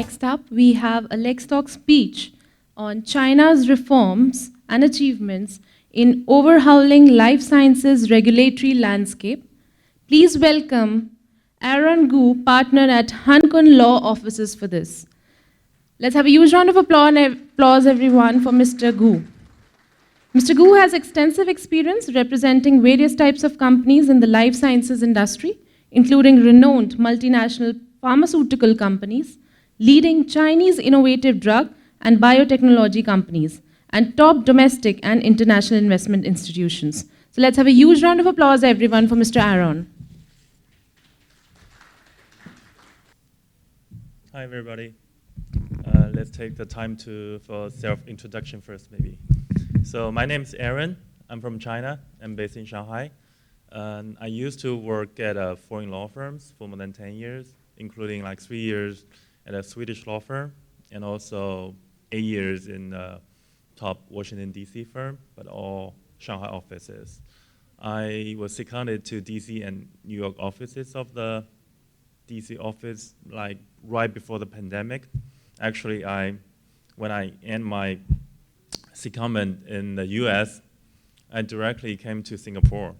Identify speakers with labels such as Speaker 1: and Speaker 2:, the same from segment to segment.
Speaker 1: Next up, we have a LexTalk speech on China's reforms and achievements in overhauling life sciences regulatory landscape. Please welcome Aaron Gu, partner at Hankun Law Offices for this. Let's have a huge round of applause everyone, for Mr. Gu. Mr. Gu has extensive experience representing various types of companies in the life sciences industry, including renowned multinational pharmaceutical companies, leading Chinese innovative drug and biotechnology companies, and top domestic and international investment institutions. So let's have a huge round of applause, everyone, for Mr. Aaron.
Speaker 2: Hi, everybody. Let's take the time for self-introduction first, maybe. So my name is Aaron. I'm from China. I'm based in Shanghai. I used to work at foreign law firms for more than 10 years, including like 3 years at a Swedish law firm, and also 8 years in a top Washington, D.C. firm, but all Shanghai offices. I was seconded to D.C. and New York offices of the D.C. office like right before the pandemic. Actually, when I end my secondment in the U.S., I directly came to Singapore.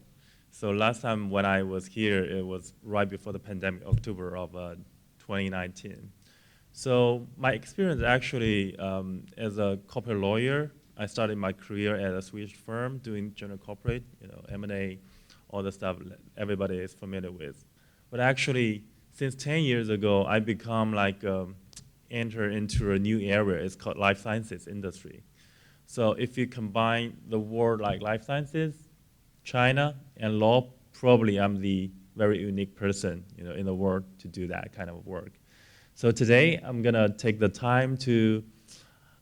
Speaker 2: So last time when I was here, it was right before the pandemic, October of 2019. So my experience actually as a corporate lawyer, I started my career at a Swedish firm doing general corporate, M&A, all the stuff that everybody is familiar with. But actually, since 10 years ago, I become like enter into a new area. It's called life sciences industry. So if you combine the word like life sciences, China, and law, probably I'm the very unique person in the world to do that kind of work. So today I'm gonna take the time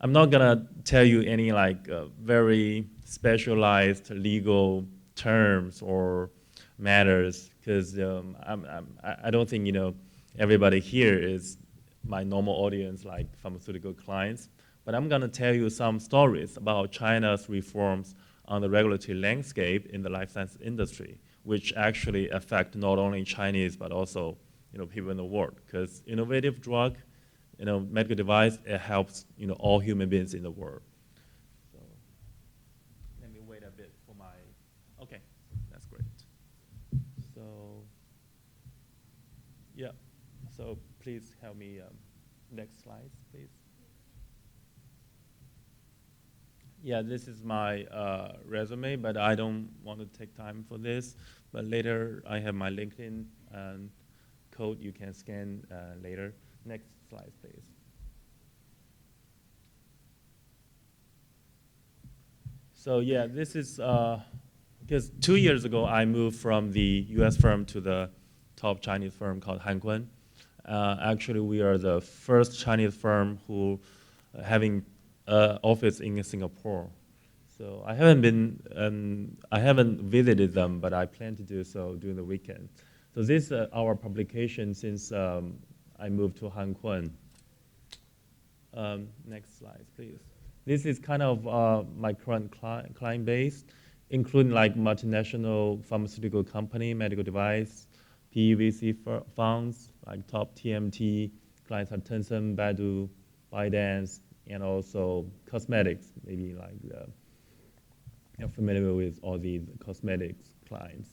Speaker 2: I'm not gonna tell you any like very specialized legal terms or matters, because I don't think everybody here is my normal audience, like pharmaceutical clients. But I'm gonna tell you some stories about China's reforms on the regulatory landscape in the life science industry, which actually affect not only Chinese but also people in the world. Because innovative drug, medical device, it helps all human beings in the world. So let me wait a bit for my. Okay, that's great. So yeah, so please help me. Next slide, please. Yeah, this is my resume, but I don't want to take time for this. But later, I have my LinkedIn code you can scan later. Next slide, please. So yeah, this is, because 2 years ago, I moved from the US firm to the top Chinese firm called Hankun. Actually, we are the first Chinese firm who having office in Singapore. So I haven't visited them, but I plan to do so during the weekend. So this is our publication since I moved to Hankun. Next slide, please. This is kind of my current client base, including like multinational pharmaceutical company, medical device, PVC funds, like top TMT clients are Tencent, Baidu, ByteDance, and also cosmetics, maybe like you're familiar with all these cosmetics clients.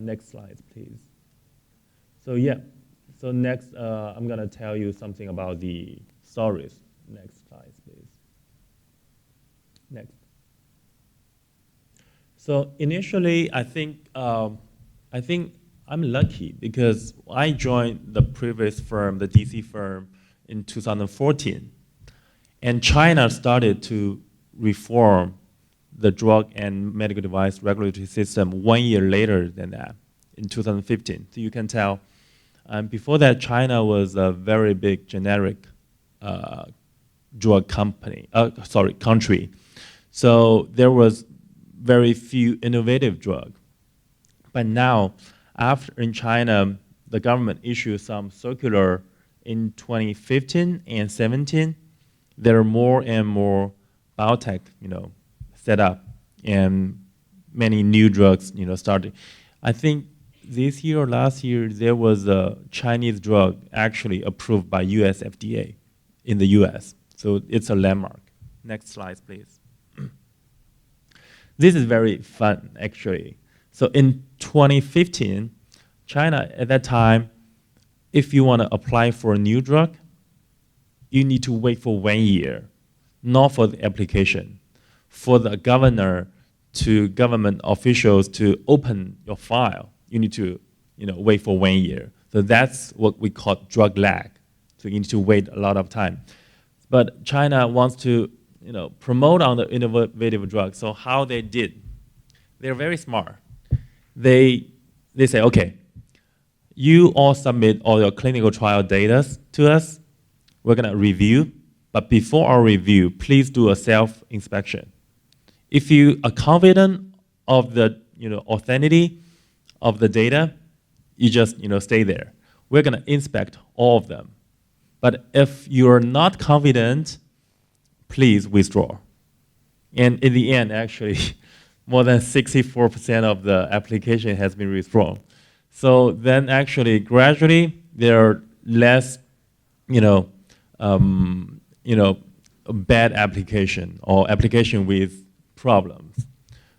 Speaker 2: Next slide, please. So yeah, so next I'm gonna tell you something about the stories. Next slide, please. Next. So initially, I think I'm lucky because I joined the previous firm, the DC firm, in 2014. And China started to reform the drug and medical device regulatory system 1 year later than that, in 2015. So you can tell, before that, China was a very big generic drug country. So there was very few innovative drugs. But now, in China, the government issued some circular in 2015 and 17. There are more and more biotech, set up, and many new drugs, started. I think this year or last year, there was a Chinese drug actually approved by US FDA in the US. So it's a landmark. Next slide, please. This is very fun, actually. So in 2015, China at that time, if you want to apply for a new drug, you need to wait for 1 year, not for the application, for the governor to government officials to open your file. You need to wait for 1 year. So that's what we call drug lag. So you need to wait a lot of time. But China wants to promote on the innovative drug. So how they did, they're very smart. They say, okay, you all submit all your clinical trial data to us. We're going to review. But before our review, please do a self-inspection. If you are confident of the authenticity of the data, you just stay there. We're going to inspect all of them. But if you're not confident, please withdraw. And in the end, actually, more than 64% of the application has been withdrawn. So then actually, gradually, there are less, bad application or application with problems.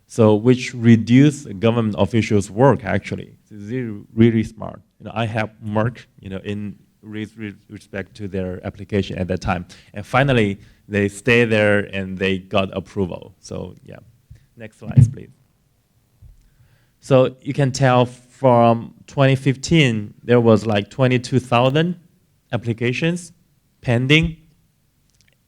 Speaker 2: So which reduce government officials' work, actually. They're really smart. I have Merck, in respect to their application at that time. And finally, they stay there and they got approval. So yeah, next slide, please. So you can tell from 2015, there was like 22,000 applications pending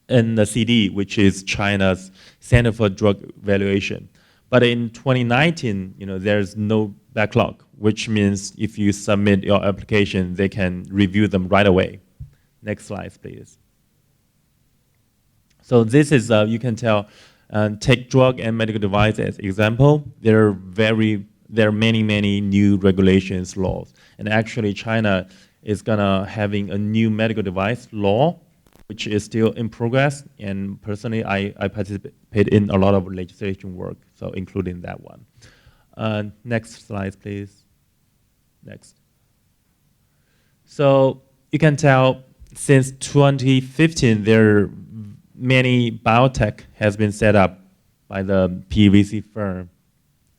Speaker 2: in the CD, which is China's Center for Drug Evaluation. But in 2019, there's no backlog, which means if you submit your application, they can review them right away. Next slide, please. So this is, you can tell, take drug and medical device as example. There are many new regulations, laws. And actually, China is gonna having a new medical device law, which is still in progress. And personally, I participate in a lot of legislation work, so including that one. Next slide, please. Next. So you can tell since 2015, there are many biotech has been set up by the PVC firm.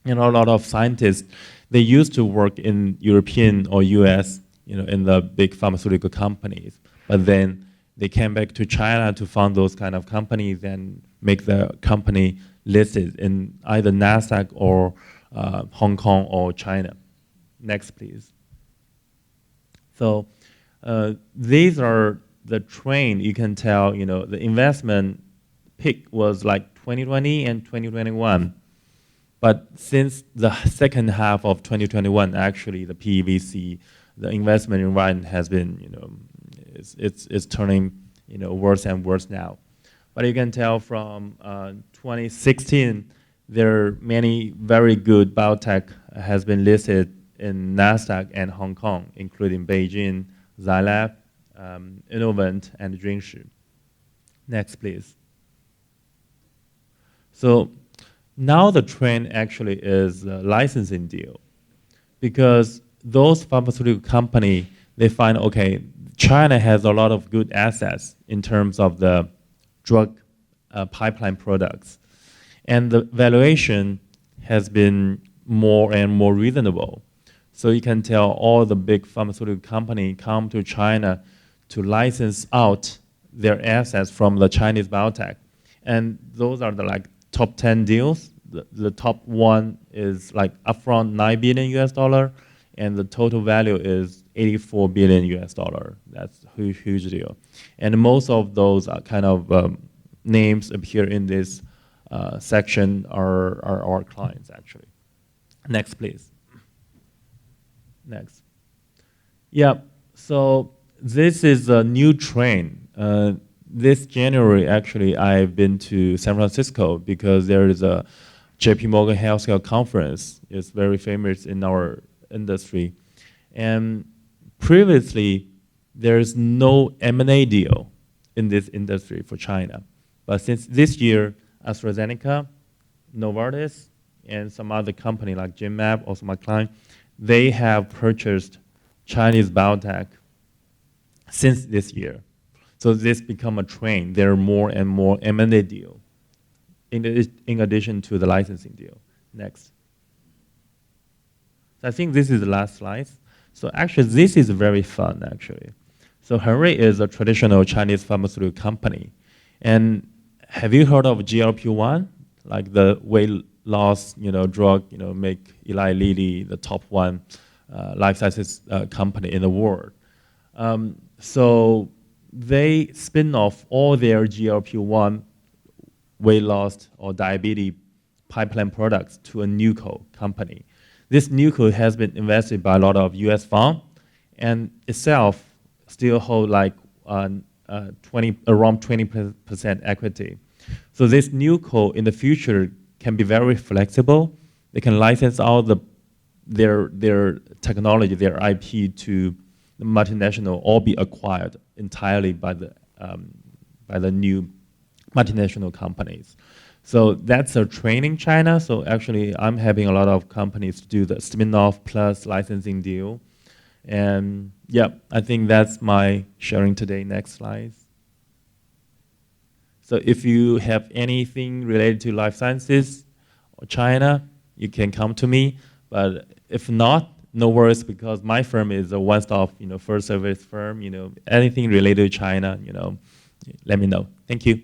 Speaker 2: A lot of scientists, they used to work in European or US, in the big pharmaceutical companies. But then they came back to China to found those kind of companies and make the company listed in either NASDAQ or Hong Kong or China. Next, please. So these are the trend. You can tell, the investment peak was like 2020 and 2021. But since the second half of 2021, actually, the PVC, the investment environment has been, it's turning, worse and worse now. But you can tell from 2016, there are many very good biotech has been listed in NASDAQ and Hong Kong, including Beijing, Zai Lab, Innovent, and Junshi. Next, please. So now the trend actually is a licensing deal, because those pharmaceutical companies, they find, okay, China has a lot of good assets in terms of the drug pipeline products. And the valuation has been more and more reasonable. So you can tell all the big pharmaceutical companies come to China to license out their assets from the Chinese biotech. And those are the top 10 deals. The top one is upfront $9 billion US, and the total value is $84 billion US. That's a huge deal. And most of those are kind of names appear in this section are our clients, actually. Next, please. Next. Yeah, so this is a new trend. This January, actually, I've been to San Francisco because there is a JP Morgan Healthcare Conference. It's very famous in our industry. And previously, there's no M&A deal in this industry for China. But since this year, AstraZeneca, Novartis, and some other company like Genmab, also my client, they have purchased Chinese biotech since this year. So this become a trend. There are more and more M&A deal in addition to the licensing deal. Next. So I think this is the last slide. So actually, this is very fun, actually. So Hengrui is a traditional Chinese pharmaceutical company. And have you heard of GLP-1? Like the weight loss, drug, make Eli Lilly the top one life sciences company in the world. So they spin off all their GLP-1 weight loss or diabetes pipeline products to a newco company. This newco has been invested by a lot of US firms and itself still hold like around 20% equity. So this newco in the future can be very flexible. They can license out their technology, their IP to the multinational or be acquired entirely by the new multinational companies. So that's a trend in China. So actually, I'm having a lot of companies do the spin-off plus licensing deal. And yeah, I think that's my sharing today. Next slide. So if you have anything related to life sciences or China, you can come to me. But if not, no worries, because my firm is a one-stop, full service firm. Anything related to China, let me know. Thank you.